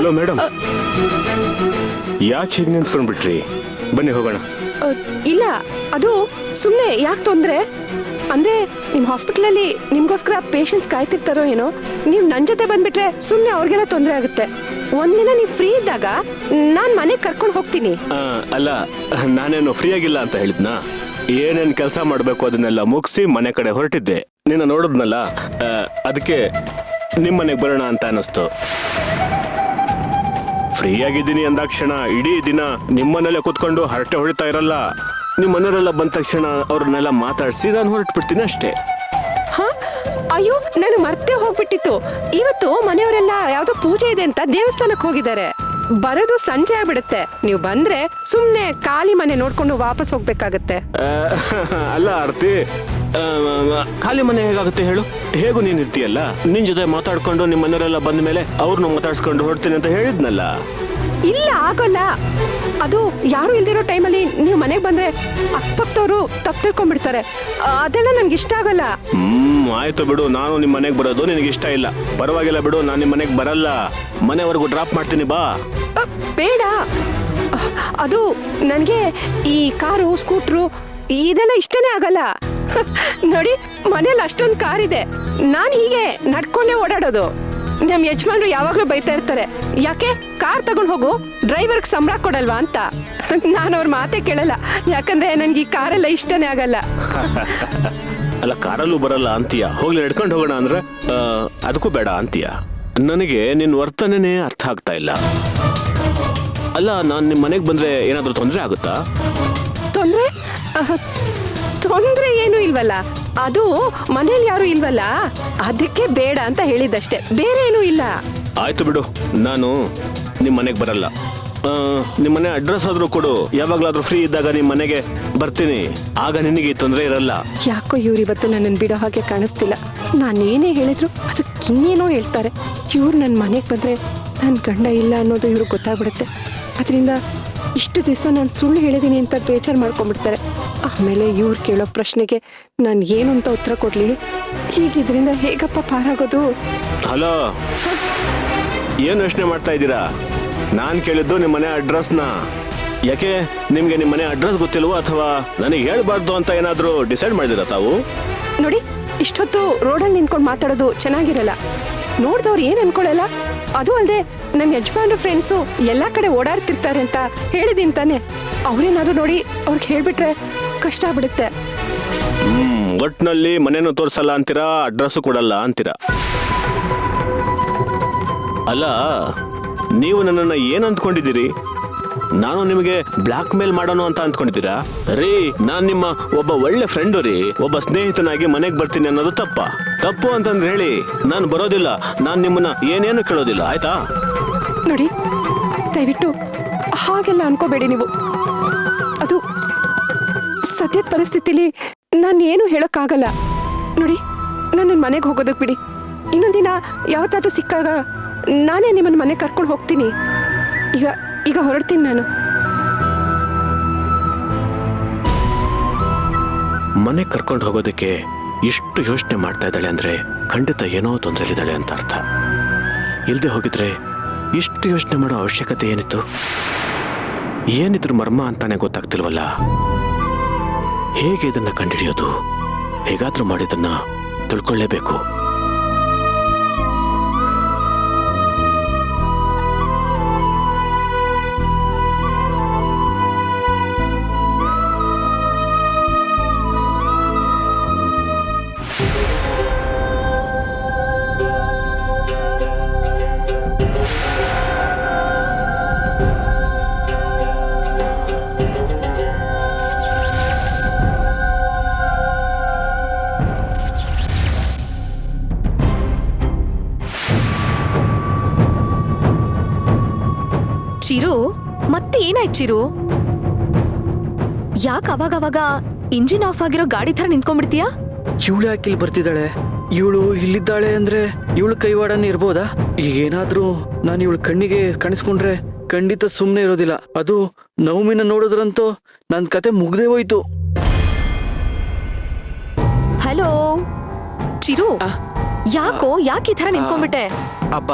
Hello madam, ಯಾಕೆ ಹೀಗೆ ನಿಂತ್ಕೊಂಡ್ಬಿಟ್ರಿ? ಬನ್ನಿ ಹೋಗೋಣ. ಇಲ್ಲ, ಅದು ಸುಮ್ಮನೆ ಯಾಕೆ ತೊಂದರೆ ಅಂದ್ರೆ ನಿಮ್ಮ ಹಾಸ್ಪಿಟಲಲ್ಲಿ ನಿಮ್ಗೋಸ್ಕರ ಪೇಷಂಟ್ಸ್ ಕಾಯ್ತಿರ್ತಾರೋ ಏನೋ. ನೀವು ನನ್ನ ಜೊತೆ ಬಂದ್ಬಿಟ್ರೆ ಸುಮ್ಮನೆ ಅವ್ರಿಗೆಲ್ಲ ತೊಂದರೆ ಆಗುತ್ತೆ. ಒಂದಿನ ನೀವು ಫ್ರೀ ಇದ್ದಾಗ ನಾನು ಮನೆಗೆ ಕರ್ಕೊಂಡು ಹೋಗ್ತೀನಿ. ಅಲ್ಲ, ನಾನೇನು ಫ್ರೀ ಆಗಿಲ್ಲ ಅಂತ ಹೇಳಿದ್ನಾ? ಏನೇನು ಕೆಲಸ ಮಾಡಬೇಕು ಅದನ್ನೆಲ್ಲ ಮುಗಿಸಿ ಮನೆ ಕಡೆ ಹೊರಟಿದ್ದೆ. ನಿನ್ನ ನೋಡಿದ್ನಲ್ಲ, ಅದಕ್ಕೆ ನಿಮ್ಮ ಮನೆಗೆ ಬರೋಣ ಅಂತ ಅನ್ನಿಸ್ತು. ಫ್ರೀ ಆಗಿದ್ದೀನಿ ಅಂದಾಕ್ಷಣ ಇಡೀ ದಿನ ನಿಮ್ಮನೆಲ್ಲೇ ಕೂತ್ಕೊಂಡು ಹರಟೆ ಹೊಡಿತಾ ಇರಲ್ಲ. ನಿಮ್ಮ ಮನೆಯವರೆಲ್ಲ ಬಂದ ತಕ್ಷಣ ಅವ್ರನ್ನೆಲ್ಲ ಮಾತಾಡಿಸಿ ನಾನು ಹೊರಟ್ಬಿಡ್ತೀನಿ ಅಷ್ಟೇ. ಹಾ, ಅಯ್ಯೋ, ನಾನು ಮರ್ತೇ ಹೋಗ್ಬಿಟ್ಟಿತ್ತು. ಇವತ್ತು ಮನೆಯವರೆಲ್ಲ ಯಾವ್ದೋ ಪೂಜೆ ಇದೆ ಅಂತ ದೇವಸ್ಥಾನಕ್ಕೆ ಹೋಗಿದ್ದಾರೆ. ಬರೋದು ಸಂಜೆ ಆಗ್ಬಿಡುತ್ತೆ. ನೀವು ಬಂದ್ರೆ ಸುಮ್ನೆ ಖಾಲಿ ಮನೆ ನೋಡ್ಕೊಂಡು ವಾಪಸ್ ಹೋಗ್ಬೇಕಾಗತ್ತೆ. ಅಲ್ಲ ಆರ್ತಿ, ಖಾಲಿ ಮನೆ ಹೇಗಾಗುತ್ತೆ ಹೇಳು? ಹೇಗೂ ನೀನ್ ಇರ್ತೀಯಲ್ಲ, ನಿನ್ ಜೊತೆ ಮಾತಾಡ್ಕೊಂಡು ನಿಮ್ಮ ಮನೆಯವರೆಲ್ಲ ಬಂದ ಮೇಲೆ ಅವ್ರನ್ನ ಮಾತಾಡ್ಸ್ಕೊಂಡು ಹೊಡ್ತೀನಿ ಅಂತ ಹೇಳಿದ್ನಲ್ಲ. ಇಲ್ಲ, ಆಗೋಲ್ಲ. ಅದು ಯಾರು ಇಲ್ದಿರೋ ಟೈಮಲ್ಲಿ ನೀವು ಮನೆಗೆ ಬಂದ್ರೆ ಅಕ್ಕಪಕ್ಕದವರು ತಪ್ಪು ತಿಳ್ಕೊಂಡ್ಬಿಡ್ತಾರೆ. ಅದೆಲ್ಲ ನನ್ಗೆ ಇಷ್ಟ ಆಗಲ್ಲ. ಆಯ್ತು ಬಿಡು, ನಾನು ನಿಮ್ಮ ಮನೆಗೆ ಬರೋದು ನಿನಗೆ ಇಷ್ಟ ಇಲ್ಲ. ಪರವಾಗಿಲ್ಲ ಬಿಡು, ನಾನು ನಿಮ್ಮ ಮನೆಗೆ ಬರಲ್ಲ. ಮನೆವರೆಗೂ ಡ್ರಾಪ್ ಮಾಡ್ತೀನಿ, ಬಾ. ಬೇಡ, ಅದು ನನಗೆ ಈ ಕಾರು ಸ್ಕೂಟ್ರು ಇದೆಲ್ಲ ಇಷ್ಟನೇ ಆಗಲ್ಲ. ನೋಡಿ, ಮನೇಲಿ ಅಷ್ಟೊಂದು ಕಾರ್ ಇದೆ, ನಾನು ಹೀಗೆ ನಡ್ಕೊಂಡೇ ಓಡಾಡೋದು. ನಮ್ಮ ಯಜಮಾನ್ರು ಯಾವಾಗಲೂ ಬೈತಾ ಇರ್ತಾರೆ, ಯಾಕೆ ಕಾರ್ ತಗೊಂಡು ಹೋಗು, ಡ್ರೈವರ್ಗೆ ಸಂಬಳ ಕೊಡಲ್ವಾ ಅಂತ. ನಾನು ಅವ್ರ ಮಾತೇ ಕೇಳಲ್ಲ, ಯಾಕಂದ್ರೆ ನನಗೆ ಈ ಕಾರೆಲ್ಲ ಇಷ್ಟನೇ ಆಗಲ್ಲ. ಅಲ್ಲ, ಕಾರಲ್ಲೂ ಬರಲ್ಲ ಅಂತೀಯ, ಹೋಗ್ಲಿ ನಡ್ಕೊಂಡು ಹೋಗೋಣ ಅಂದ್ರೆ ಅದಕ್ಕೂ ಬೇಡ ಅಂತೀಯ. ನನಗೆ ನಿನ್ನ ವರ್ತನೆನೇ ಅರ್ಥ ಆಗ್ತಾ ಇಲ್ಲ. ಅಲ್ಲ, ನಾನು ನಿಮ್ಮ ಮನೆಗೆ ಬಂದ್ರೆ ಏನಾದರೂ ತೊಂದರೆ ಆಗುತ್ತಾ? ತೊಂದರೆ ತೊಂದರೆ ಏನೂ ಇಲ್ವಲ್ಲ. ಅದು ಮನೇಲಿ ಯಾರು ಇಲ್ವಲ್ಲ, ಅದಕ್ಕೆ ಬೇಡ ಅಂತ ಹೇಳಿದ್ದಷ್ಟೇ, ಬೇರೆ ಏನೂ ಇಲ್ಲ. ಆಯ್ತು ಬಿಡು, ನಾನು ನಿಮ್ಮ ಮನೆಗೆ ಬರಲ್ಲ. ನಿಮ್ಮ ಮನೆ ಅಡ್ರೆಸ್ ಆದ್ರೂ ಕೊಡು, ಯಾವಾಗ್ಲಾದ್ರೂ ಫ್ರೀ ಇದ್ದಾಗ ನಿಮ್ಮ ಮನೆಗೆ ಬರ್ತೀನಿ. ಆಗ ನಿನಗೆ ತೊಂದರೆ ಇರಲ್ಲ. ಯಾಕೋ ಇವ್ರು ಇವತ್ತು ನನ್ನನ್ನು ಬಿಡೋ ಹಾಗೆ ಕಾಣಿಸ್ತಿಲ್ಲ. ನಾನೇನೇ ಹೇಳಿದ್ರು ಅದಕ್ಕೆ ಇನ್ನೇನೋ ಹೇಳ್ತಾರೆ. ಇವ್ರು ನನ್ನ ಮನೆಗೆ ಬಂದರೆ ನನ್ನ ಗಂಡ ಇಲ್ಲ ಅನ್ನೋದು ಇವ್ರಿಗೆ ಗೊತ್ತಾಗ್ಬಿಡುತ್ತೆ. ಅದರಿಂದ ಇಷ್ಟು ದಿವಸ ನಾನು ಸುಳ್ಳು ಹೇಳಿದ್ದೀನಿ ಅಂತ ಬೇಜಾರು ಮಾಡ್ಕೊಂಡ್ಬಿಡ್ತಾರೆ. ಆಮೇಲೆ ಇವ್ರು ಕೇಳೋ ಪ್ರಶ್ನೆಗೆ ನಾನು ಏನು ಅಂತ ಉತ್ತರ ಕೊಡಲಿ? ಹೀಗಿದ್ರಿಂದ ಹೇಗಪ್ಪ ಪಾರಾಗೋದು? ಹಲೋ, ಏನು ಯೋಚನೆ ಮಾಡ್ತಾ ಇದ್ದೀರಾ? ನಾನು ಕೇಳಿದ್ದು ನಿಮ್ಮ ಮನೆ ಅಡ್ರೆಸ್ನ. ಯಾಕೆ ನಿಮಗೆ ನಿಮ್ಮ ಮನೆ ಅಡ್ರೆಸ್ ಗೊತ್ತಿಲ್ವೋ, ಅಥವಾ ನನಗೆ ಹೇಳ್ಬಾರ್ದು ಅಂತ ಏನಾದರೂ ಡಿಸೈಡ್ ಮಾಡಿದಿರಾ ತಾವು? ನೋಡಿ, ಇಷ್ಟೊತ್ತು ರೋಡಲ್ಲಿ ನಿಂತ್ಕೊಂಡು ಮಾತಾಡೋದು ಚೆನ್ನಾಗಿರಲ್ಲ. ನೋಡ್ದವ್ರು ಏನು ಅನ್ಕೊಳ್ಳಲ್ಲ. ಅದು ಅಲ್ಲದೆ ನಮ್ಮ ಯಜಮಾನ್ರ ಫ್ರೆಂಡ್ಸು ಎಲ್ಲ ಕಡೆ ಓಡಾಡ್ತಿರ್ತಾರೆ ಅಂತ ಹೇಳಿದೀನಿ ತಾನೆ. ಅವ್ರೇನಾದ್ರು ನೋಡಿ ಅವ್ರಿಗೆ ಹೇಳ್ಬಿಟ್ರೆ ಕಷ್ಟ ಆಗ್ಬಿಡುತ್ತೆ. ಒಟ್ಟಿನಲ್ಲಿ ಮನೇನು ತೋರಿಸಲ್ಲ ಅಂತೀರಾ, ಅಡ್ರೆಸ್ಸು ಕೊಡಲ್ಲ ಅಂತೀರಾ. ಅಲ್ಲ, ನೀವು ನನ್ನನ್ನು ಏನು ಅಂದ್ಕೊಂಡಿದ್ದೀರಿ? ನಾನು ನಿಮಗೆ ಬ್ಲಾಕ್ ಮೇಲ್ ಮಾಡೋಣ ಅಂತ ಅಂದ್ಕೊಂಡಿದ್ದೀರಾ? ರೀ, ನಾನು ನಿಮ್ಮ ಒಬ್ಬ ಒಳ್ಳೆ ಫ್ರೆಂಡು ರೀ, ಒಬ್ಬ ಸ್ನೇಹಿತನಾಗಿ ಮನೆಗೆ ಬರ್ತೀನಿ ಅನ್ನೋದು ತಪ್ಪು ಅಂತಂದ್ರೆ ಹೇಳಿ. ನಾನು ಬರೋದಿಲ್ಲ, ನಾನು ನಿಮ್ಮನ್ನ ಏನೇನು ಕೇಳೋದಿಲ್ಲ, ಆಯ್ತಾ? ನೋಡಿ, ದಯವಿಟ್ಟು ಹಾಗೆಲ್ಲ ಅನ್ಕೋಬೇಡಿ ನೀವು. ಅದು ಸದ್ಯದ ಪರಿಸ್ಥಿತಿಲಿ ನಾನು ಏನು ಹೇಳೋಕ್ಕಾಗಲ್ಲ. ನೋಡಿ, ನನ್ನ ಮನೆಗೆ ಹೋಗೋದಕ್ಕೆ ಬಿಡಿ. ಇನ್ನೊಂದಿನ ಯಾವತ್ತಾದ್ರೂ ಸಿಕ್ಕಾಗ ನಾನೇ ನಿಮ್ಮನ್ನ ಮನೆ ಕರ್ಕೊಂಡು ಹೋಗ್ತೀನಿ. ಈಗ ಹೊರಡ್ತೀನಿ ನಾನು. ಮನೆ ಕರ್ಕೊಂಡು ಹೋಗೋದಕ್ಕೆ ಇಷ್ಟು ಯೋಚನೆ ಮಾಡ್ತಾ ಇದ್ದಾಳೆ ಅಂದ್ರೆ ಖಂಡಿತ ಏನೋ ತೊಂದರೆಲಿದ್ದಾಳೆ ಅಂತ ಅರ್ಥ. ಇಲ್ಲದೆ ಹೋಗಿದ್ರೆ ಇಷ್ಟು ಯೋಚನೆ ಮಾಡೋ ಅವಶ್ಯಕತೆ ಏನಿತ್ತು? ಏನಿದ್ರು ಮರ್ಮ ಅಂತಾನೆ ಗೊತ್ತಾಗ್ತಿಲ್ವಲ್ಲ. ಹೇಗೆ ಇದನ್ನ ಕಂಡುಹಿಡಿಯೋದು? ಹೇಗಾದ್ರೂ ಮಾಡಿದನ್ನ ತಿಳ್ಕೊಳ್ಳೇಬೇಕು. ಚಿರು, ಮತ್ತೆ ಏನಾಯ್ತು ಚಿರು? ಯಾಕೆ ಅವಾಗವಾಗ ಇಂಜಿನ್ ಆಫ್ ಆಗಿರೋ ಗಾಡಿ ತರ ನಿಂತ್ಕೊಂಡ್ಬಿಡ್ತೀಯಾ? ಇವಳು ಯಾಕೆ ಇಲ್ಲಿ ಬರ್ತಿದ್ದಾಳೆ? ಇವಳು ಇಲ್ಲಿದ್ದಾಳೆ ಅಂದ್ರೆ ಇವಳು ಕೈವಾಡನೇ ಇರ್ಬೋದಾ? ಏನಾದ್ರೂ ನಾನು ಇವಳು ಕಣ್ಣಿಗೆ ಕಾಣಿಸ್ಕೊಂಡ್ರೆ ಖಂಡಿತ ಸುಮ್ಮನೆ ಇರೋದಿಲ್ಲ. ಅದು ನವಮಿನ ನೋಡಿದ್ರಂತೂ ನನ್ನ ಕತೆ ಮುಗ್ದೇ ಹೋಯ್ತು. ಹಲೋ ಚಿರು, ಯಾಕೆ ಈ ತರ ನಿಂತ್ಕೊಂಡ್ಬಿಟ್ಟೆ? ಅಪ್ಪ,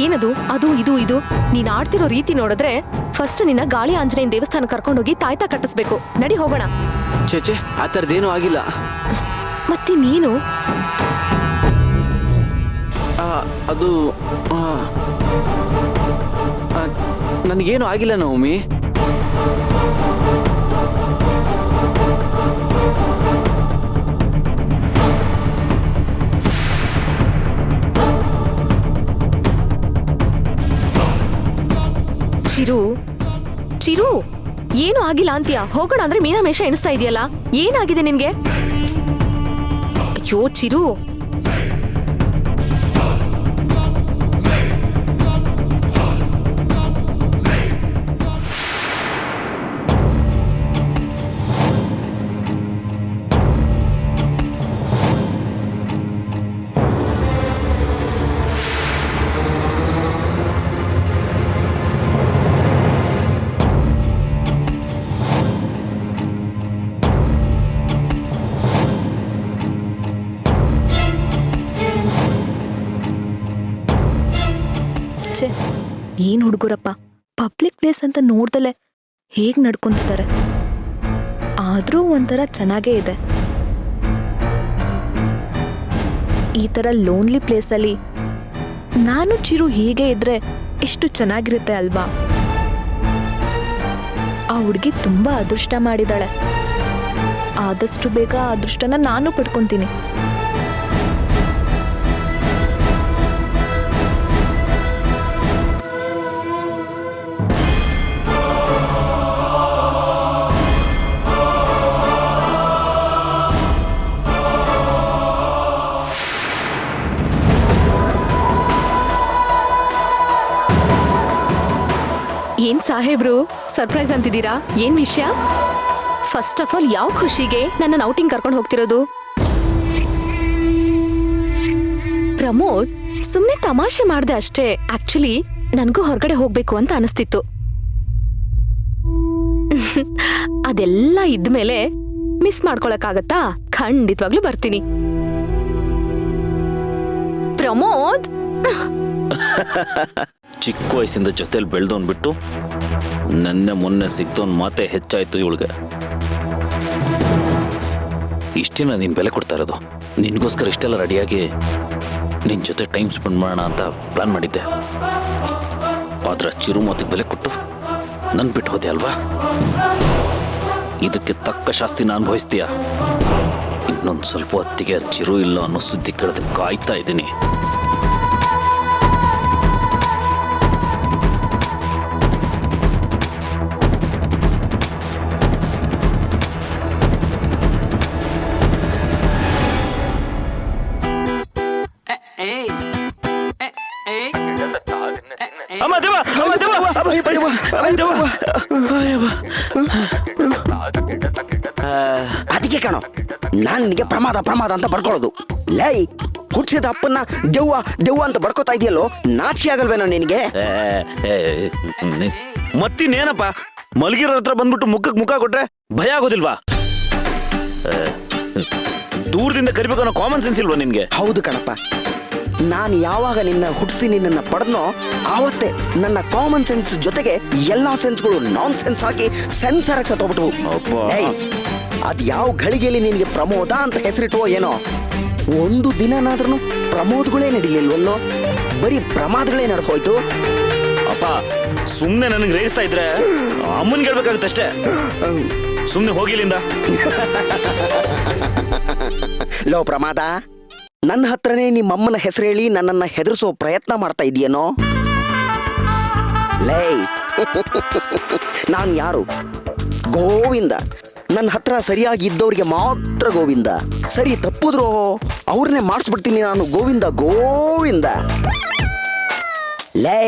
ಏನದು ಅದು ಇದು ಇದು ನೀನ್ ಆಡ್ತಿರೋ ರೀತಿ ನೋಡಿದ್ರೆ ಫಸ್ಟ್ ನಿನ್ನ ಗಾಳಿ ಆಂಜನೇಯನ ದೇವಸ್ಥಾನ ಕರ್ಕೊಂಡೋಗಿ ತಾಯ್ತಾ ಕಟ್ಟಿಸ್ಬೇಕು. ನಡಿ ಹೋಗೋಣ. ಚೇಚೆ ಆ ಥರದ್ದೇನೂ ಆಗಿಲ್ಲ. ಮತ್ತೆ ನೀನು ಅದು ನನಗೇನು ಆಗಿಲ್ಲ ನವಮಿ. ಚಿರು ಚಿರು ಏನು ಆಗಿಲ್ಲ ಅಂತೀಯ? ಹೋಗೋಣ ಅಂದ್ರೆ ಮೀನಾಮೇಷ ಎಣಿಸ್ತಾ ಇದೆಯಲ್ಲ, ಏನಾಗಿದೆ ನಿನ್ಗೆ? ಅಯ್ಯೋ ಚಿರು, ಏನ್ ಹುಡುಗರಪ್ಪ, ಪಬ್ಲಿಕ್ ಪ್ಲೇಸ್ ಅಂತ ನೋಡ್ದಲೆ ಹೇಗ್ ನಡ್ಕೊಂತಿದ್ದಾರೆ. ಆದ್ರೂ ಒಂಥರ ಚೆನ್ನಾಗೇ ಇದೆ. ಈ ತರ ಲೋನ್ಲಿ ಪ್ಲೇಸಲ್ಲಿ ನಾನು ಚಿರು ಹೀಗೆ ಇದ್ರೆ ಎಷ್ಟು ಚೆನ್ನಾಗಿರುತ್ತೆ ಅಲ್ವಾ? ಆ ಹುಡುಗಿ ತುಂಬಾ ಅದೃಷ್ಟ ಮಾಡಿದಾಳೆ. ಆದಷ್ಟು ಬೇಗ ಆ ಅದೃಷ್ಟನ ನಾನು ಪಡ್ಕೊಂತೀನಿ. ಏನ್ ಸಾಹೇಬ್ರು ಸರ್ಪ್ರೈಸ್ ಅಂತಿದ್ದೀರಾ? ಏನ್ ವಿಷಯ? ಫಸ್ಟ್ ಆಫ್ ಆಲ್ ಯಾವ ಖುಷಿಗೆ ನನ್ನ ಔಟಿಂಗ್ ಕರ್ಕೊಂಡು ಹೋಗ್ತಿರೋದು? ಪ್ರಮೋದ್, ಸುಮ್ನೆ ತಮಾಷೆ ಮಾಡ್ದೆ ಅಷ್ಟೇ. ಆಕ್ಚುಲಿ ನನ್ಗೂ ಹೊರಗಡೆ ಹೋಗ್ಬೇಕು ಅಂತ ಅನಿಸ್ತಿತ್ತು. ಅದೆಲ್ಲ ಇದ್ಮೇಲೆ ಮಿಸ್ ಮಾಡ್ಕೊಳಕ್ಕಾಗತ್ತಾ? ಖಂಡಿತವಾಗ್ಲೂ ಬರ್ತೀನಿ. ಪ್ರಮೋದ್, ಚಿಕ್ಕ ವಯಸ್ಸಿಂದ ಜೊತೆಲಿ ಬೆಳೆದವನ್ ಬಿಟ್ಟು ನೆನ್ನೆ ಮೊನ್ನೆ ಸಿಗ್ದವನ್ ಮಾತೆ ಹೆಚ್ಚಾಯ್ತು ಇವಳಿಗೆ. ಇಷ್ಟಿನ ನೀನ್ ಬೆಲೆ ಕೊಡ್ತಾ ಇರೋದು. ನಿನ್ಗೋಸ್ಕರ ಇಷ್ಟೆಲ್ಲ ರೆಡಿಯಾಗಿ ನಿನ್ ಜೊತೆ ಟೈಮ್ ಸ್ಪೆಂಡ್ ಮಾಡೋಣ ಅಂತ ಪ್ಲಾನ್ ಮಾಡಿದ್ದೆ. ಆದ್ರೆ ಚಿರು ಮಾತಿಗೆ ಬೆಲೆ ಕೊಟ್ಟು ನನ್ ಬಿಟ್ಟು ಹೋದೆ ಅಲ್ವಾ? ಇದಕ್ಕೆ ತಕ್ಕ ಶಾಸ್ತಿನ ಅನುಭವಿಸ್ತೀಯ. ಇನ್ನೊಂದು ಸ್ವಲ್ಪ ಹೊತ್ತಿಗೆ ಚಿರು ಇಲ್ಲ ಅನ್ನೋ ಸುದ್ದಿ ಕೇಳೋದಕ್ಕೆ ಕಾಯ್ತಾ ಇದ್ದೀನಿ. ಅದಕ್ಕೆ ಕಣೋ ನಾನು ನಿನಗೆ ಪ್ರಮಾದ ಪ್ರಮಾದ ಅಂತ ಬಡ್ಕೊಳ್ಳೋದು. ಲೈ, ಹುಟ್ಟಿಸಿದ ಅಪ್ಪನ್ನ ದೆವ್ವ ದೆವ್ವ ಅಂತ ಬಡ್ಕೋತಾ ಇದೆಯಲ್ಲೋ, ನಾಚಿಕೆ ಆಗಲ್ವೇನೋ ನಿನಗೆ? ಮತ್ತಿನ್ನೇನಪ್ಪ, ಮಲಗಿರೋ ಹತ್ರ ಬಂದ್ಬಿಟ್ಟು ಮುಖಕ್ಕೆ ಮುಖ ಕೊಟ್ರೆ ಭಯ ಆಗೋದಿಲ್ವಾ? ದೂರದಿಂದ ಕರಿಬೇಕು ಅನ್ನೋ ಕಾಮನ್ ಸೆನ್ಸ್ ಇಲ್ವಾ ನಿನ್ಗೆ? ಹೌದು ಕಣಪ್ಪ, ನಾನು ಯಾವಾಗ ನಿನ್ನ ಹುಟ್ಟಿಸಿ ನಿನ್ನ ಪಡೆದ್ನೋ ಆವತ್ತೇ ನನ್ನ ಕಾಮನ್ ಸೆನ್ಸ್ ಜೊತೆಗೆ ಎಲ್ಲಾ ಸೆನ್ಸ್ಗಳು ನಾನ್ ಸೆನ್ಸ್ ಆಗಿ ಸೆನ್ಸರ್ ಆಗಿ ಸತ್ತೋಗ್ಬಿಟ್ವು. ಅದ್ ಯಾವ ಘಳಿಗೆಯಲ್ಲಿ ನಿನಗೆ ಪ್ರಮೋದ ಅಂತ ಹೆಸರಿಟ್ಟುವೋ ಏನೋ, ಒಂದು ದಿನನಾದ್ರೂ ಪ್ರಮೋದ್ಗಳೇ ನಡೀಲಿಲ್ವಲ್ಲೋ, ಬರೀ ಪ್ರಮಾದಗಳೇ ನಡೆದು ಹೋಯ್ತು. ಅಪ್ಪ, ಸುಮ್ನೆ ನನಗೆ ರೇಗಿಸ್ತಾ ಇದ್ರೆ ಅಮ್ಮನ್ಗೆ ಹೇಳ್ಬೇಕಾಗತ್ತಷ್ಟೇ. ಸುಮ್ನೆ ಹೋಗಿಲ್ಲಿಂದ. ಲೋ ಪ್ರಮಾದ, ನನ್ನ ಹತ್ರನೇ ನಿಮ್ಮಮ್ಮನ ಹೆಸರು ಹೇಳಿ ನನ್ನನ್ನ ಹೆದರಿಸೋ ಪ್ರಯತ್ನ ಮಾಡ್ತಾ ಇದೆಯೇನೋ? ಲೇ, ನಾನು ಯಾರು? ಗೋವಿಂದ. ನನ್ನ ಹತ್ರ ಸರಿಯಾಗಿ ಇದ್ದವ್ರಿಗೆ ಮಾತ್ರ ಗೋವಿಂದ. ಸರಿ ತಪ್ಪಿದ್ರು ಅವ್ರನ್ನೇ ಮಾಡಿಸ್ಬಿಡ್ತೀನಿ ನಾನು ಗೋವಿಂದ ಗೋವಿಂದ. ಲೇ,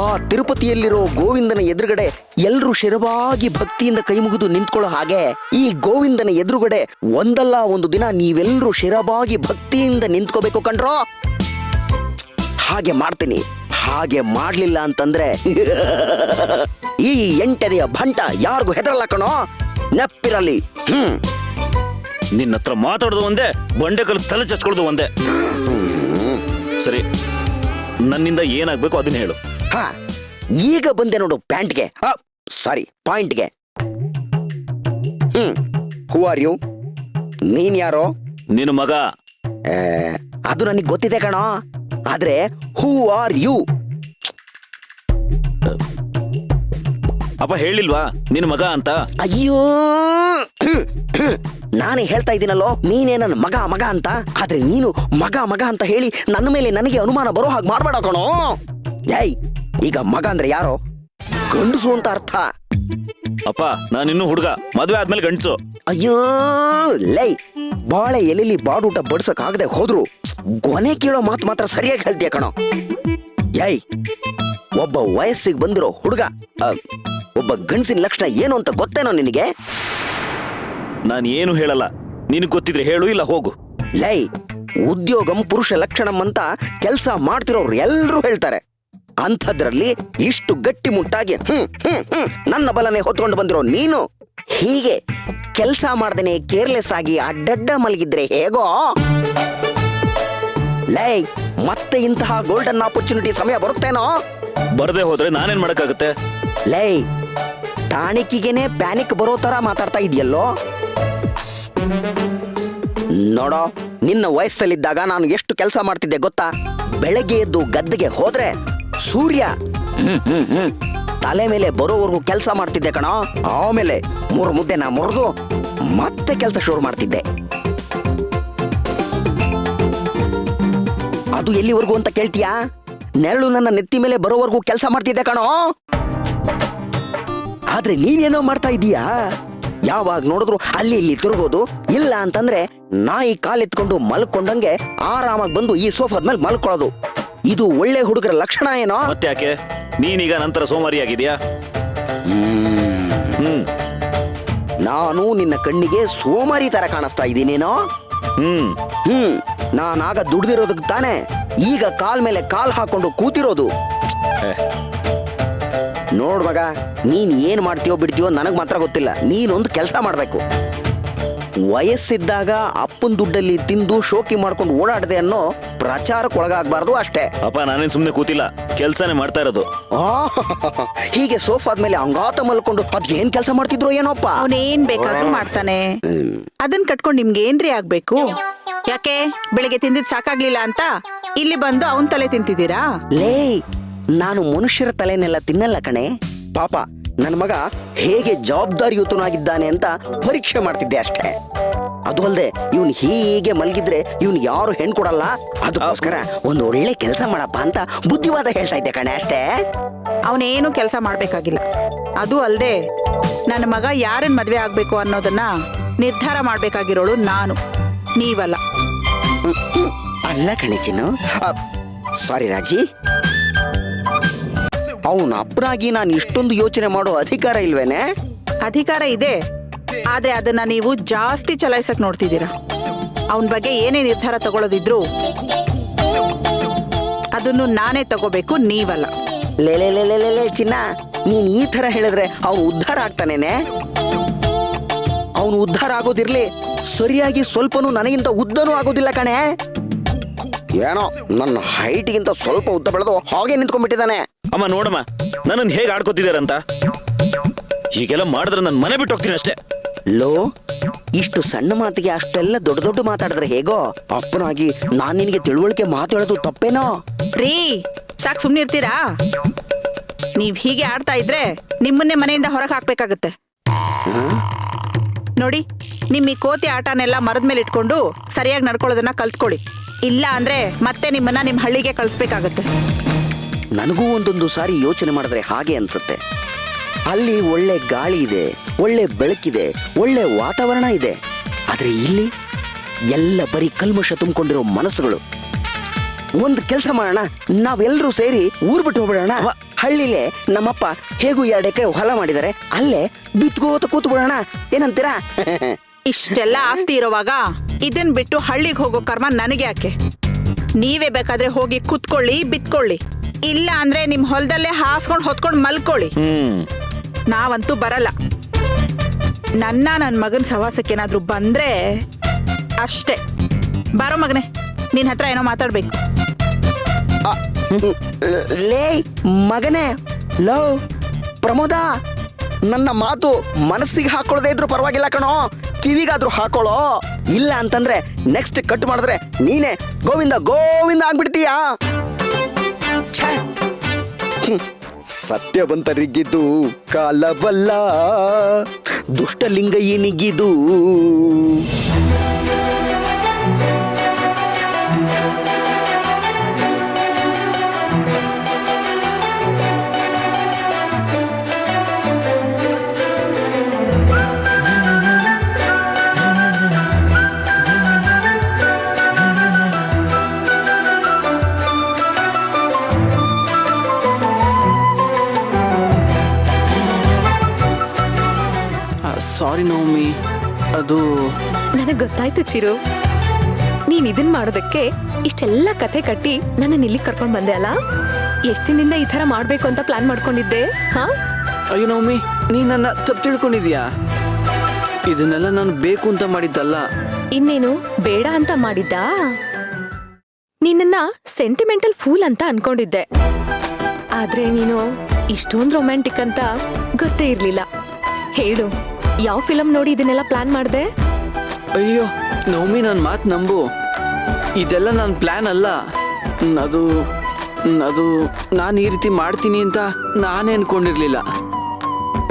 ಆ ತಿರುಪತಿಯಲ್ಲಿರೋ ಗೋವಿಂದನ ಎದುರುಗಡೆ ಎಲ್ರೂ ಶಿರವಾಗಿ ಭಕ್ತಿಯಿಂದ ಕೈ ಮುಗಿದು ನಿಂತ್ಕೊಳ್ಳೋ ಹಾಗೆ ಈ ಗೋವಿಂದನ ಎದುರುಗಡೆ ಒಂದಲ್ಲ ಒಂದು ದಿನ ನೀವೆಲ್ಲರೂ ಶಿರವಾಗಿ ಭಕ್ತಿಯಿಂದ ನಿಂತ್ಕೋಬೇಕು ಕಣ್ರೋ. ಹಾಗೆ ಮಾಡ್ತೀನಿ. ಹಾಗೆ ಮಾಡ್ಲಿಲ್ಲ ಅಂತಂದ್ರೆ ಈ ಎಂಟನೆಯ ಭಂಟ ಯಾರಿಗೂ ಹೆದರಲ್ಲ ಕಣೋ, ನೆಪ್ಪಿರಲಿ. ನಿನ್ನ ಹತ್ರ ಮಾತಾಡೋದು ಒಂದೇ, ಬಂಡೆಕಲ್ ತಲೆ ಚಚ್ಕೊಳ್ಳೋದು ಒಂದೇ. ಸರಿ, ನನ್ನಿಂದ ಏನಾಗ್ಬೇಕು ಅದನ್ನ ಹೇಳು. ಹಾ, ಈಗ ಬಂದೆ ನೋಡು ಪ್ಯಾಂಟ್ಗೆ, ಸಾರಿ ಪಾಯಿಂಟ್ಗೆ. Who are you? ನೀನ್ ಯಾರೋ? ನಿನ್ನ ಮಗ. ಅದು ನನಗೆ ಗೊತ್ತಿದೆ ಕಣೋ, ಆದ್ರೆ ಹೂ ಆರ್ ಯು? ಅಪ್ಪ ಹೇಳಿಲ್ವಾ ನಿನ್ನ ಮಗ ಅಂತ? ಅಯ್ಯೋ, ನಾನೇ ಹೇಳ್ತಾ ಇದ್ದೀನಲ್ಲೋ, ನೀನೇ ನನ್ನ ಮಗ ಮಗ ಅಂತ. ಆದ್ರೆ ನೀನು ಮಗ ಮಗ ಅಂತ ಹೇಳಿ ನನ್ನ ಮೇಲೆ ನನಗೆ ಅನುಮಾನ ಬರೋ ಹಾಗೆ ಮಾಡ್ಬೇಡ ಕಣೋ. ಏಯ್, ಈಗ ಮಗ ಅಂದ್ರೆ ಯಾರೋ? ಗಂಡಸು ಅಂತ ಅರ್ಥ. ಅಪ್ಪ ನಾನಿನ್ನೂ ಹುಡುಗ, ಮದ್ವೆ ಆದ್ಮೇಲೆ ಗಂಡಸು. ಅಯ್ಯೋ ಲೈ, ಬಾಳೆ ಎಲೆಲಿ ಬಾಡೂಟ ಬಡ್ಸಕ್ ಆಗದೆ ಹೋದ್ರು ಕೊನೆ ಕೇಳೋ ಮಾತು ಮಾತ್ರ ಸರಿಯಾಗಿ ಹೇಳ್ತೀಯ ಕಣೋ. ಏಯ್, ಒಬ್ಬ ವಯಸ್ಸಿಗೆ ಬಂದಿರೋ ಹುಡುಗ, ಒಬ್ಬ ಗಂಡಸಿನ ಲಕ್ಷಣ ಏನು ಅಂತ ಗೊತ್ತೇನೋ ನಿನಗೆ? ನಾನು ಏನು ಹೇಳಲ್ಲ, ನಿನಗೆ ಗೊತ್ತಿದ್ರೆ ಹೇಳು, ಇಲ್ಲ ಹೋಗು. ಲೈ, ಉದ್ಯೋಗಂ ಪುರುಷ ಲಕ್ಷಣಂ ಅಂತ ಕೆಲಸ ಮಾಡ್ತಿರೋರು ಎಲ್ರೂ ಹೇಳ್ತಾರೆ. ಅಂಥದ್ರಲ್ಲಿ ಇಷ್ಟು ಗಟ್ಟಿ ಮುಟ್ಟಾಗಿ ನನ್ನ ಬಲನೆ ಹೊತ್ಕೊಂಡು ಬಂದಿರೋ ನೀನು ಹೀಗೆ ಕೆಲಸ ಮಾಡ್ದೇನೆ ಕೇರ್ಲೆಸ್ ಆಗಿ ಅಡ್ಡಡ್ಡ ಮಲಗಿದ್ರೆ ಹೇಗೋ? ಲೈ, ಮತ್ತೆ ಇಂತಹ ಗೋಲ್ಡನ್ ಆಪರ್ಚುನಿಟಿ ಸಮಯ ಬರುತ್ತೇನೋ? ಬರದೆ ಹೋದ್ರೆ ನಾನೇನ್ ಮಾಡಕ್ಕಾಗತ್ತೆ? ಲೈ, ಟಾಣಿಕಿಗೆನೆ ಪ್ಯಾನಿಕ್ ಬರೋ ತರ ಮಾತಾಡ್ತಾ ಇದೆಯಲ್ಲೋ. ನೋಡೋ, ನಿನ್ನ ವಯಸ್ಸಲ್ಲಿದ್ದಾಗ ನಾನು ಎಷ್ಟು ಕೆಲಸ ಮಾಡ್ತಿದ್ದೆ ಗೊತ್ತಾ? ಬೆಳಗ್ಗೆ ಎದ್ದು ಗದ್ದೆಗೆ ಹೋದ್ರೆ ಸೂರ್ಯ ತಲೆ ಮೇಲೆ ಬರೋವರೆಗೂ ಕೆಲಸ ಮಾಡ್ತಿದ್ದೆ ಕಣೋ. ಆಮೇಲೆ 3 ಮುದ್ದೆ ನಾ ಮುರಿದು ಮತ್ತೆ ಕೆಲಸ ಶುರು ಮಾಡ್ತಿದ್ದೆ. ಅದು ಎಲ್ಲಿವರೆಗೂ ಅಂತ ಕೇಳ್ತೀಯಾ? ನೆರಳು ನನ್ನ ನೆತ್ತಿ ಮೇಲೆ ಬರೋವರೆಗೂ ಕೆಲಸ ಮಾಡ್ತಿದ್ದೆ ಕಣೋ. ಆದ್ರೆ ನೀನೇನೋ ಮಾಡ್ತಾ ಇದೀಯಾ, ಯಾವಾಗ ನೋಡಿದ್ರು ಅಲ್ಲಿ ಇಲ್ಲಿ ತಿರುಗೋದು. ಇಲ್ಲ ಅಂತಂದ್ರೆ ನಾಯಿ ಕಾಲೆತ್ಕೊಂಡು ಮಲ್ಕೊಂಡಂಗೆ ಆರಾಮಾಗಿ ಬಂದು ಈ ಸೋಫಾದ ಮೇಲೆ ಮಲ್ಕೊಳ್ಳೋದು. ಇದು ಒಳ್ಳೆ ಹುಡುಗರ ಲಕ್ಷಣ ಏನೋ? ಮತ್ತೆ ಯಾಕೆ ನೀನೀಗ ನಂತರ ಸೋಮಾರಿಯಾಗಿದ್ಯಾ? ನಾನು ನಿನ್ನ ಕಣ್ಣಿಗೆ ಸೋಮಾರಿ ತರ ಕಾಣಿಸ್ತಾ ಇದ್ದೀನೇನೋ? ನಾನಾಗ ದುಡ್ದಿರೋದಕ್ಕೆ ತಾನೆ ಈಗ ಕಾಲ್ ಮೇಲೆ ಕಾಲ್ ಹಾಕೊಂಡು ಕೂತಿರೋದು. ನೋಡ್ ಮಗ, ನೀನ್ ಏನ್ ಮಾಡ್ತೀಯೋ ಬಿಡ್ತೀಯೋ ನನಗ್ ಮಾತ್ರ ಗೊತ್ತಿಲ್ಲ. ನೀನೊಂದು ಕೆಲಸ ಮಾಡ್ಬೇಕು. ವಯಸ್ಸಿದ್ದಾಗ ಅಪ್ಪನ ದುಡ್ಡಲ್ಲಿ ತಿಂದು ಶೋಕಿ ಮಾಡ್ಕೊಂಡು ಓಡಾಡದೆ ಅನ್ನೋ ಪ್ರಚಾರಕ್ಕೆ ಒಳಗಾಗಬಾರ್ದು ಅಷ್ಟೇ. ಅಪ್ಪ ನಾನೇನ್ ಸುಮ್ನೆ ಕೂತಿಲ್ಲ, ಕೆಲ್ಸನೇ ಮಾಡ್ತಾ ಇರೋದು. ಹೀಗೆ ಸೋಫಾದ ಮೇಲೆ ಅಂಗಾತ ಮಲ್ಕೊಂಡು ಅದ್ ಏನ್ ಕೆಲಸ ಮಾಡ್ತಿದ್ರು ಏನೋಪ್ಪ. ಅವನೇನ್ ಬೇಕಾದ್ರೂ ಮಾಡ್ತಾನೆ. ಅದನ್ ಕಟ್ಕೊಂಡು ನಿಮ್ಗೆ ಏನ್ರಿ ಆಗ್ಬೇಕು? ಯಾಕೆ ಬೆಳಿಗ್ಗೆ ತಿಂದಿದ್ ಸಾಕಾಗ್ಲಿಲ್ಲ ಅಂತ ಇಲ್ಲಿ ಬಂದು ಅವನ್ ತಲೆ ತಿಂತಿದ್ದೀರಾ? ಲೇ, ನಾನು ಮನುಷ್ಯರ ತಲೆನೆಲ್ಲ ತಿನ್ನಲ್ಲ ಕಣೆ. ಪಾಪ ನನ್ನ ಮಗ ಹೇಗೆ ಜವಾಬ್ದಾರಿಯುತನಾಗಿದ್ದಾನೆ ಅಂತ ಪರೀಕ್ಷೆ ಮಾಡ್ತಿದ್ದೆ ಅಷ್ಟೇ. ಅದು ಅಲ್ಲದೆ ಇವನ್ ಹೀಗೆ ಮಲಗಿದ್ರೆ ಇವನ್ ಯಾರು ಹೆಣ್ ಕೊಡಲ್ಲ. ಅದಕ್ಕೋಸ್ಕರ ಒಂದು ಒಳ್ಳೆ ಕೆಲಸ ಮಾಡಪ್ಪ ಅಂತ ಬುದ್ಧಿವಾದ ಹೇಳ್ತಾ ಇದ್ದೆ ಕಣೆ ಅಷ್ಟೇ. ಅವನೇನು ಕೆಲಸ ಮಾಡ್ಬೇಕಾಗಿಲ್ಲ. ಅದು ಅಲ್ಲದೆ ನನ್ನ ಮಗ ಯಾರನ್ ಮದ್ವೆ ಆಗ್ಬೇಕು ಅನ್ನೋದನ್ನ ನಿರ್ಧಾರ ಮಾಡ್ಬೇಕಾಗಿರೋಳು ನಾನು, ನೀವಲ್ಲ. ಅಲ್ಲ ಕಣೆ ಚಿನ್ನು, ಸಾರಿ ರಾಜಿ. ಅವನ ಅಪ್ಪನಾಗಿ ನಾನು ಇಷ್ಟೊಂದು ಯೋಚನೆ ಮಾಡೋ ಅಧಿಕಾರ ಇಲ್ವೇನೆ? ಅಧಿಕಾರ ಇದೆ, ಆದ್ರೆ ಅದನ್ನ ನೀವು ಜಾಸ್ತಿ ಚಲಾಯಿಸಕ್ ನೋಡ್ತಿದ್ದೀರಾ. ಅವನ ಬಗ್ಗೆ ಏನೇ ನಿರ್ಧಾರ ತಗೊಳ್ಳೋದಿದ್ರು ಅದನ್ನು ನಾನೇ ತಗೋಬೇಕು, ನೀವಲ್ಲ. ಲೇ ಚಿನ್ನ, ನೀನ್ ಈ ತರ ಹೇಳಿದ್ರೆ ಅವನು ಉದ್ಧಾರ ಆಗ್ತಾನೇನೆ? ಅವನು ಉದ್ಧಾರ ಆಗೋದಿರ್ಲಿ, ಸರಿಯಾಗಿ ಸ್ವಲ್ಪನೂ ನನಗಿಂತ ಉದ್ದನೂ ಆಗೋದಿಲ್ಲ ಕಣೆ. ಏನೋ ನನ್ನ ಹೈಟ್ಗಿಂತ ಸ್ವಲ್ಪ ಉದ್ದ ಬೆಳೆದು ಹಾಗೆ ನಿಂತ್ಕೊಂಡ್ಬಿಟ್ಟಿದ್ದಾನೆ. ಅಮ್ಮ ನೋಡಮ್ಮ, ನನ್ನನ್ನು ಹೇಗೆ ಆಡ್ಕೋತಿದಾರಂತ. ಹೀಗೆಲ್ಲ ಮಾಡಿದ್ರೆ ನನ್ನ ಮನೆ ಬಿಟ್ಟು ಹೋಗ್ತೀನಿ ಅಷ್ಟೇ. ಲೋ, ಇಷ್ಟು ಸಣ್ಣ ಮಾತಿಗೆ ಅಷ್ಟೆಲ್ಲ ದೊಡ್ಡ ದೊಡ್ಡ ಮಾತಾಡಿದ್ರೆ ಹೇಗೋ? ಅಪ್ಪನಾಗಿ ನಾನ್ ನಿನಗೆ ತಿಳುವಳಿಕೆ ಮಾತಾಡೋದು ತಪ್ಪೇನೋ? ರೀ, ಸಾಕ್ ಸುಮ್ನೆ ಇರ್ತೀರಾ? ನೀವ್ ಹೀಗೆ ಆಡ್ತಾ ಇದ್ರೆ ನಿಮ್ಮನ್ನೇ ಮನೆಯಿಂದ ಹೊರಗೆ ಹಾಕ್ಬೇಕಾಗತ್ತೆ. ನೋಡಿ, ನಿಮ್ ಈ ಕೋತಿ ಆಟನೆಲ್ಲ ಮರದ ಮೇಲೆ ಇಟ್ಕೊಂಡು ಸರಿಯಾಗಿ ನಡ್ಕೊಳ್ಳೋದನ್ನ ಕಲ್ತ್ಕೊಳ್ಳಿ. ಇಲ್ಲ ಅಂದ್ರೆ ಮತ್ತೆ ನಿಮ್ಮನ್ನ ನಿಮ್ ಹಳ್ಳಿಗೆ ಕಳಿಸ್ಬೇಕಾಗತ್ತೆ. ನನಗೂ ಒಂದೊಂದು ಸಾರಿ ಯೋಚನೆ ಮಾಡಿದ್ರೆ ಹಾಗೆ ಅನ್ಸುತ್ತೆ. ಅಲ್ಲಿ ಒಳ್ಳೆ ಗಾಳಿ ಇದೆ, ಒಳ್ಳೆ ಬೆಳಕಿದೆ, ಒಳ್ಳೆ ವಾತಾವರಣ ಇದೆ. ಆದ್ರೆ ಇಲ್ಲಿ ಎಲ್ಲ ಬರೀ ಕಲ್ಮಶ ತುಂಬಿಕೊಂಡಿರೋ ಮನಸ್ಸುಗಳು. ಒಂದು ಕೆಲಸ ಮಾಡೋಣ, ನಾವೆಲ್ಲರೂ ಸೇರಿ ಊರ್ ಬಿಟ್ಟು ಹೋಗ್ಬಿಡೋಣ. ಹಳ್ಳಿಲೇ ನಮ್ಮಪ್ಪ ಹೇಗೂ 2 ಎಕರೆ ಹೊಲ ಮಾಡಿದ್ದಾರೆ, ಅಲ್ಲೇ ಬಿತ್ಕೋತ ಕೂತು ಬಿಡೋಣ. ಏನಂತೀರಾ? ಇಷ್ಟೆಲ್ಲ ಆಸ್ತಿ ಇರೋವಾಗ ಇದನ್ ಬಿಟ್ಟು ಹಳ್ಳಿಗೆ ಹೋಗೋ ಕರ್ಮ ನನಗೆ ಯಾಕೆ? ನೀವೇ ಬೇಕಾದ್ರೆ ಹೋಗಿ ಕುತ್ಕೊಳ್ಳಿ, ಬಿತ್ಕೊಳ್ಳಿ. ಇಲ್ಲ ಅಂದ್ರೆ ನಿಮ್ ಹೊಲದಲ್ಲೇ ಹಾಸ್ಕೊಂಡ್ ಹೊತ್ಕೊಂಡ್ ಮಲ್ಕೊಳ್ಳಿ. ನಾವಂತೂ ಬರಲ್ಲ. ನನ್ನ ಮಗನ್ ಸವಾಸಕ್ಕೆ ಏನಾದ್ರೂ ಬಂದ್ರೆ ಅಷ್ಟೇ. ಬಾರೋ ಮಗನೇ, ನಿನ್ ಹತ್ರ ಏನೋ ಮಾತಾಡ್ಬೇಕು. ಲೇ ಮಗನೇ, ಲವ್ ಪ್ರಮೋದ, ನನ್ನ ಮಾತು ಮನಸ್ಸಿಗೆ ಹಾಕೊಳ್ಳದೆ ಇದ್ರು ಪರವಾಗಿಲ್ಲ ಕಣೋ, ಕಿವಿಗಾದ್ರೂ ಹಾಕೊಳ್ಳೋ. ಇಲ್ಲ ಅಂತಂದ್ರೆ ನೆಕ್ಸ್ಟ್ ಕಟ್ ಮಾಡಿದ್ರೆ ನೀನೇ ಗೋವಿಂದ ಗೋವಿಂದ ಆಗ್ಬಿಡ್ತೀಯಾ. ಛೇ, ಸತ್ಯವಂತರಿಗಿದ್ದು ಕಾಲವಲ್ಲ, ದುಷ್ಟಲಿಂಗಯ್ಯನಿಗಿದು. ಸಾರಿ ನವಮಿ, ಅದು ನನಗ್ ಗೊತ್ತಾಯ್ತು ಚಿರು, ನೀನ್ ಇದನ್ ಮಾಡೋದಕ್ಕೆ ಇಷ್ಟೆಲ್ಲ ಕಥೆ ಕಟ್ಟಿ ನನ್ನ ಇಲ್ಲಿ ಕರ್ಕೊಂಡ್ ಬಂದೆ ಅಲ್ಲ. ಎಷ್ಟ್ ದಿನದಿಂದ ಈ ತರ ಮಾಡ್ಬೇಕು ಅಂತ ಪ್ಲಾನ್ ಮಾಡ್ಕೊಂಡಿದ್ದೆ. ಹಾ, ಅಯ್ಯೋ ನವಮಿ, ನೀ ನನ್ನ ತಪ್ಪು ತಿಳ್ಕೊಂಡಿದ್ಯಾ? ಇದನ್ನೆಲ್ಲ ನಾನು ಬೇಕು ಅಂತ ಮಾಡಿದ್ದಲ್ಲ. ಇನ್ನೇನು ಬೇಡ ಅಂತ ಮಾಡಿದ್ದ? ನಿನ್ನ ಸೆಂಟಿಮೆಂಟಲ್ ಫೂಲ್ ಅಂತ ಅನ್ಕೊಂಡಿದ್ದೆ, ಆದ್ರೆ ನೀನು ಇಷ್ಟೊಂದ್ ರೊಮ್ಯಾಂಟಿಕ್ ಅಂತ ಗೊತ್ತೇ ಇರ್ಲಿಲ್ಲ. ಹೇಳು, ಯಾವ ಫಿಲಂ ನೋಡಿ ಇದನ್ನೆಲ್ಲ ಪ್ಲಾನ್ ಮಾಡ್ದೆ? ಅಯ್ಯೋ ನವಮಿ, ನನ್ನ ಮಾತು ನಂಬು, ಇದೆಲ್ಲ ನನ್ನ ಪ್ಲಾನ್ ಅಲ್ಲ. ಅದು ಅದು ನಾನು ಈ ರೀತಿ ಮಾಡ್ತೀನಿ ಅಂತ ನಾನೇ ಅನ್ಕೊಂಡಿರ್ಲಿಲ್ಲ.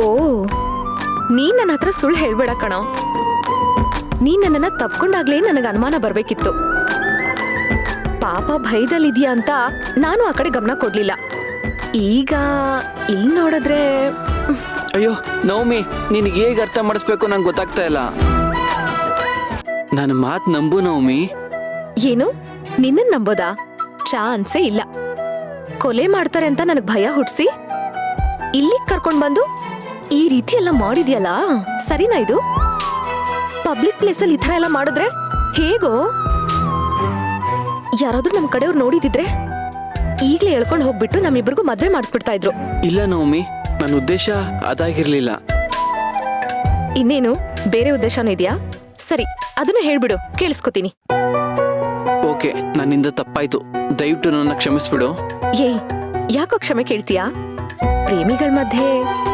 ಓ, ನೀನ್ ನನ್ನ ಹತ್ರ ಸುಳ್ಳು ಹೇಳ್ಬೇಡ ಕಣೋ. ನೀನ್ ನನ್ನನ್ನ ತಪ್ಕೊಂಡಾಗ್ಲೇ ನನಗೆ ಅನುಮಾನ ಬರ್ಬೇಕಿತ್ತು. ಪಾಪ ಭಯದಲ್ಲಿದ್ಯಾ ಅಂತ ನಾನು ಆ ಕಡೆ ಗಮನ ಕೊಡ್ಲಿಲ್ಲ. ಈಗ ಇಲ್ಲಿ ನೋಡಿದ್ರೆ ಅಯ್ಯೋ ನವಮಿ, ನಿನಗೆ ಹೇಗೆ ಅರ್ಥ ಮಾಡಿಸ್ಬೇಕು ನಂಗೆ ಗೊತ್ತಾಗ್ತಾ ಇಲ್ಲ. ನನ್ನ ಮಾತು ನಂಬು ನವಮಿ. ಏನು, ನಿನ್ನನ್ ನಂಬೋದಾ? ಚಾನ್ಸೇ ಇಲ್ಲ. ಕೊಲೆ ಮಾಡ್ತಾರೆ ಅಂತ ನನಗ್ ಭಯ ಹುಟ್ಸಿ ಇಲ್ಲಿಗ್ ಕರ್ಕೊಂಡ್ ಬಂದು ಈ ರೀತಿ ಎಲ್ಲ ಮಾಡಿದ್ಯಲ್ಲ, ಸರಿನಾ ಇದು? ಪಬ್ಲಿಕ್ ಪ್ಲೇಸಲ್ಲಿ ಈ ತರ ಎಲ್ಲ ಮಾಡಿದ್ರೆ ಹೇಗೋ? ಯಾರಾದ್ರೂ ನಮ್ ಕಡೆಯವ್ರು ನೋಡಿದಿದ್ರೆ ಈಗ್ಲೇ ಹೇಳ್ಕೊಂಡ್ ಹೋಗ್ಬಿಟ್ಟು ನಮ್ಮಿಬ್ರಿಗೂ ಮದ್ವೆ ಮಾಡಿಸ್ಬಿಡ್ತಾ ಇದ್ರು. ಇಲ್ಲ ನವಮಿ, ನನ್ನ ಉದ್ದೇಶ ಅದಾಗಿರ್ಲಿಲ್ಲ. ಇನ್ನೇನು ಬೇರೆ ಉದ್ದೇಶನೂ ಇದೆಯಾ? ಸರಿ, ಅದನ್ನ ಹೇಳ್ಬಿಡು, ಕೇಳಿಸ್ಕೊತೀನಿ. ಓಕೆ, ನನ್ನಿಂದ ತಪ್ಪಾಯ್ತು, ದಯವಿಟ್ಟು ನನ್ನ ಕ್ಷಮಿಸ್ಬಿಡು. ಏಯ್, ಯಾಕೋ ಕ್ಷಮೆ ಕೇಳ್ತೀಯಾ? ಪ್ರೇಮಿಗಳ ಮಧ್ಯೆ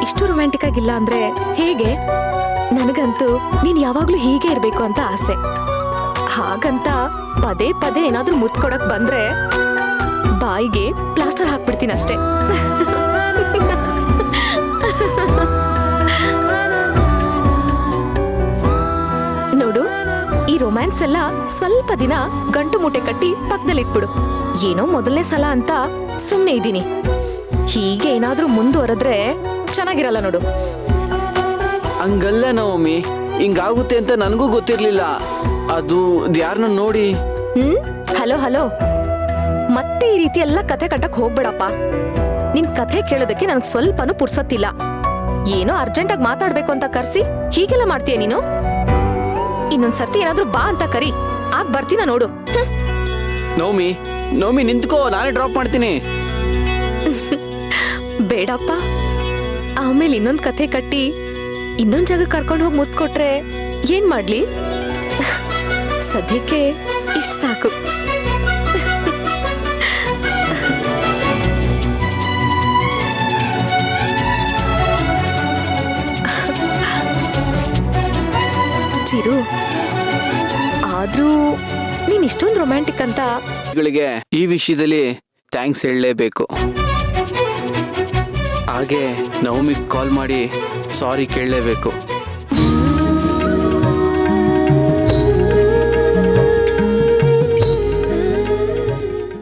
ಇಷ್ಟು ರೊಮ್ಯಾಂಟಿಕ್ ಆಗಿಲ್ಲ ಅಂದ್ರೆ ಹೇಗೆ? ನನಗಂತೂ ನೀನ್ ಯಾವಾಗ್ಲೂ ಹೀಗೆ ಇರ್ಬೇಕು ಅಂತ ಆಸೆ. ಹಾಗಂತ ಪದೇ ಪದೇ ಏನಾದ್ರೂ ಮುತ್ತು ಕೊಡಕ್ ಬಂದ್ರೆ ಬಾಯಿಗೆ ಪ್ಲಾಸ್ಟರ್ ಹಾಕ್ಬಿಡ್ತೀನಿ ಅಷ್ಟೇ. ನೋಡು, ಈ ರೊಮ್ಯಾನ್ಸ್ ಎಲ್ಲ ಸ್ವಲ್ಪ ದಿನ ಗಂಟು ಮೂಟೆ ಕಟ್ಟಿ ಪಕ್ಕದಲ್ಲಿಟ್ಬಿಡು. ಏನೋ ಮೊದಲನೇ ಸಲ ಅಂತ ಸುಮ್ನೆ ಇದ್ದೀನಿ. ಹೀಗೆ ಏನಾದ್ರೂ ಮುಂದುವರೆದ್ರೆ ಚೆನ್ನಾಗಿರಲ್ಲ ನೋಡು. ಹಂಗಲ್ಲ ನವಮಿ, ಹಿಂಗಾಗುತ್ತೆ ಅಂತ ನನಗೂ ಗೊತ್ತಿರ್ಲಿಲ್ಲ. ಅದು ಯಾರನ್ನ ನೋಡಿ. ಹಲೋ ಹಲೋ, ಮತ್ತೆ ಈ ರೀತಿ ಎಲ್ಲ ಕಥೆ ಕಟ್ಟಕ್ ಹೋಗ್ಬೇಡಪ್ಪ. ನಿನ್ ಕಥೆ ಕೇಳೋದಕ್ಕೆ ನನಗೆ ಸ್ವಲ್ಪನೂ ಪುರ್ಸತ್ತಿಲ್ಲ. ಏನೋ ಅರ್ಜೆಂಟಾಗಿ ಮಾತಾಡ್ಬೇಕು ಅಂತ ಕರ್ಸಿ ಹೀಗೆಲ್ಲ ಮಾಡ್ತೀಯ ನೀನು? ಇನ್ನೊಂದ್ಸರ್ತಿ ಏನಾದ್ರೂ ಬಾ ಅಂತ ಕರಿ, ಆಗ ಬರ್ತೀನ ನೋಡು. ನವಮಿ, ನವಮಿ ನಿಂತ್ಕೋ, ನಾನೇ ಡ್ರಾಪ್ ಮಾಡ್ತೀನಿ. ಬೇಡಪ್ಪ, ಆಮೇಲೆ ಇನ್ನೊಂದ್ ಕಥೆ ಕಟ್ಟಿ ಇನ್ನೊಂದ್ ಜಾಗ ಕರ್ಕೊಂಡು ಹೋಗಿ ಮುತ್ ಕೊಟ್ರೆ ಏನ್ ಮಾಡ್ಲಿ? ಸದ್ಯಕ್ಕೆ ಇಷ್ಟ ಸಾಕು. ಚಿರು, ಆದ್ರೂ ನೀನ್ ಇಷ್ಟೊಂದು ರೊಮ್ಯಾಂಟಿಕ್ ಅಂತ ಗಳಿಗೆ ಈ ವಿಷಯದಲ್ಲಿ ಥ್ಯಾಂಕ್ಸ್ ಹೇಳಲೇಬೇಕು. ಹಾಗೆ ನವಮಿಗೆ ಕಾಲ್ ಮಾಡಿ ಸಾರಿ ಕೇಳಲೇಬೇಕು.